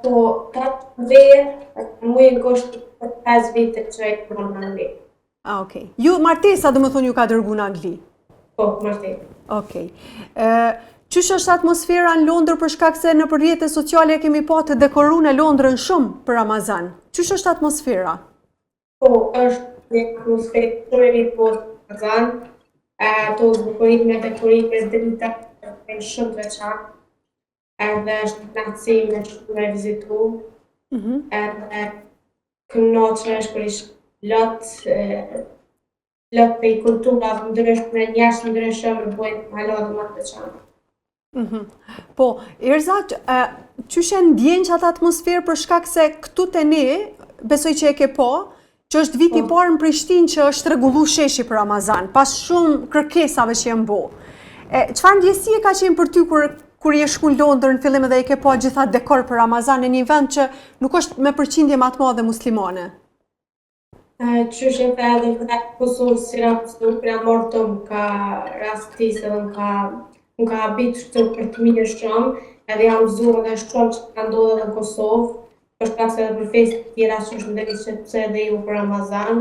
Po, 4 verë, mujë gosht për 5 vite që e këmë në Angli. Okej. Ju martesa do më thonë ju ka dërgu në Angli? Po, martesa. Okej. Qysh është atmosfera në Londër për shkak se në rrjetet sociale kemi pa të dekoruar në Londrën shumë për Ramazan. Qysh është atmosfera? Po, është një atmosferë shumë e mirë për Ramazan. Ato zbukurim me dekorime drita është shumë të veçantë. Edhe është knatësi me shumë me vizitu. Edhe kënaqesh kur ish lot për kulturave ndryshme, njerëz ndryshëm bëjnë hallat më të veçantë. Po, Erza, qysh e ndjen që atë atmosferë për shkak se këtu te ne, besoj që e ke po, që është viti i parë në Prishtinë që është rregullu sheshi për Ramazan, pas shumë kërkesave që janë bo. Çfarë ndjesie ka qenë për ty kur je shku në Londër në fillim dhe e ke po gjitha dekor për Ramazan në një vend që nuk është me përqindje më të madhe muslimane? Qysh e the edhe në Kosovë si rapstur, për jam marrë të më ka rastis edhe më ka habit shtu për të mirë shumë, edhe jam zurë dhe shumë që ka ndodhe edhe në Kosovë, për shkak se edhe për festë të tjera që është ndërri që pse edhe ju për Ramazan,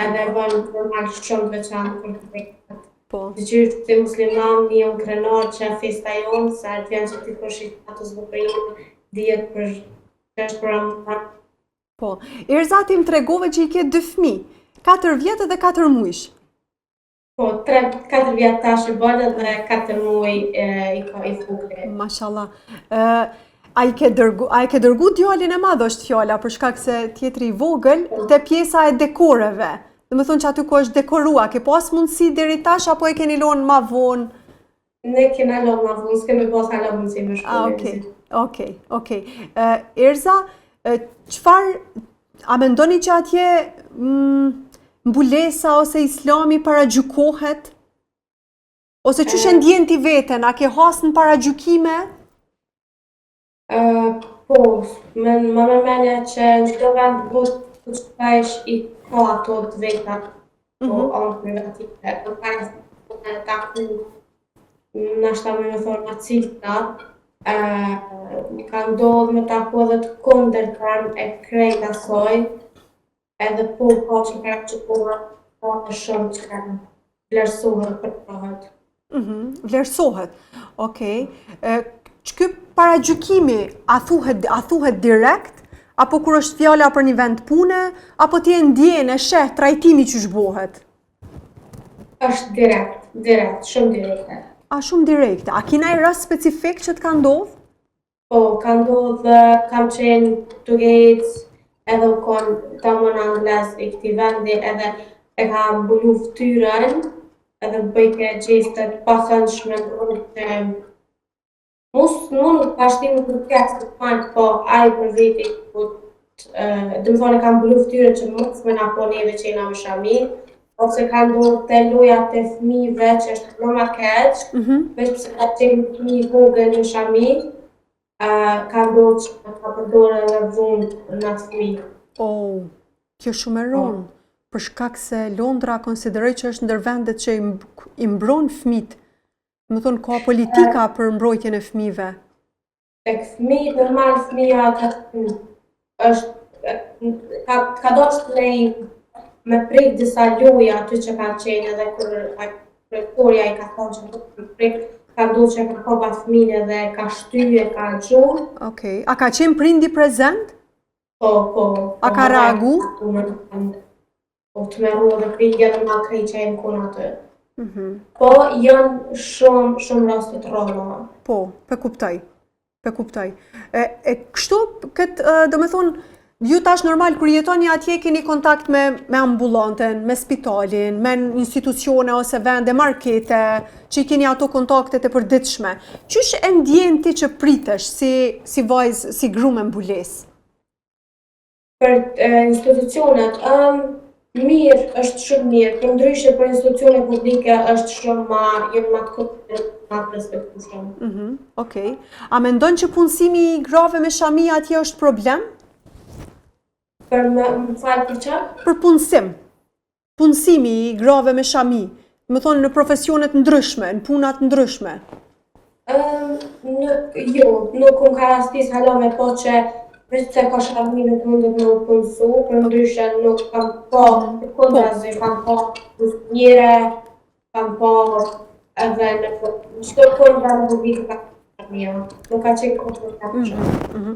edhe bënë normal shumë të veçantë për të festë. Të qyrë të musliman, një jam krenar që e festa jonë, se artë janë që ti përshit ato zbukurinë, dhjetë për që është për Ramazan. Po, Erza ti më tregove që i ke 2 fëmijë, 4 vjetë dhe 4 muajsh. Po, 4 vjetë tash i bërë dhe 4 muaj i ka i fukre. Mashallah. A i ke dërgu djalin e madh është fjala, për shkak se tjetri i vogël, te pjesa e dekoreve. Dhe më thonë që aty ku është dekorua, ke pas mundësi deri tash, apo e keni lonë ma vonë? Ne kena lonë ma vonë, s'kemi pas hala mundësi me shkollë. Okej. Erza, a mendoni që atje mbulesa ose islami paragjykohet? Ose çu e ndjen ti veten, a ke hasë në paragjykime? Po, më menja që në çdo vend botë të shkajsh i ka ato të veta, po anë negative. Në parë në taku, nashta me thonë nacista, ka ndodhë me taku edhe të kundërtën e krejt asoj, edhe po ka që ka që ka në shumë që ka vlerësohet për prahet. Vlerësohet, okej. Ky paragjykimi a thuhet direkt, apo kur është fjala për një vend pune, apo ti e ndjen e sheh trajtimi që zhbohet? Është direkt, shumë direkte. Shumë direkte. A ki ndonjë rast specifik që të ka ndodhur? Po, ka ndodhur, kam qenë Tugejt, edhe u konë tamon angles i këtij vendi, edhe e ka mbulu ftyrën, edhe bëjke gjestet pasëndshme që nuk pashtimu për kjekës të fanë, po ajë për veti, dhe më thonë e ka mbulu ftyrën që mos me na po neve që jena më shami, ose ka ndodhur te lojat e fëmijëve që është më ma keq, veç pse ka qenë fëmijë vogël në shami, ka ndodhur që ka përdorur edhe vunë në atë fëmijë. Kjo shumë e rëndë, për shkak se Londra konsideroj që është ndër vendet që i mbron fëmijët. Më thonë, ka politika për mbrojtjen e fëmijëve. Tek fëmijët, normal fëmija ka doshtë lej me prej disa loja aty që ka qenë edhe kërëtorja i ka thonë që nuk prej, ka ndodhur që ka kopat fëmijën edhe ka shtyje, ka gjurë. Okej. A ka qenë prindi prezent? Po. A ka reagu? Po, të meru edhe prindja dhe ma krej që e në kona atë. Po, janë shumë raste të rralla. Po, pe kuptoj. Kështu, do me thonë, ju tash normal, kur jetoni atje keni kontakt me ambulantën, me spitalin, me institucione ose vende, markete, që i keni ato kontaktet e përditshme. Qysh e ndjen ti që pritesh si vajzë, si gru me mbulesë? Për institucionet, mirë, është shumë mirë, për ndryshe për institucione publike është shumë ma të këtë ma të respektu shumë. Okej. A mendon që punësimi i grave me shami atje është problem? Për më falë për që? Për punësim. Punësimi i grave me shami. Më thonë në profesionet ndryshme, në punat ndryshme. Jo, nuk unë ka rastis hala me po që veç pse ka sharmi nuk mundet me u punësu, për ndryshe nuk kam po, kundrazi, kam po njëre, kam po edhe në çdo kundra në vitë ka sharmia, nuk ka qenë komfortabël.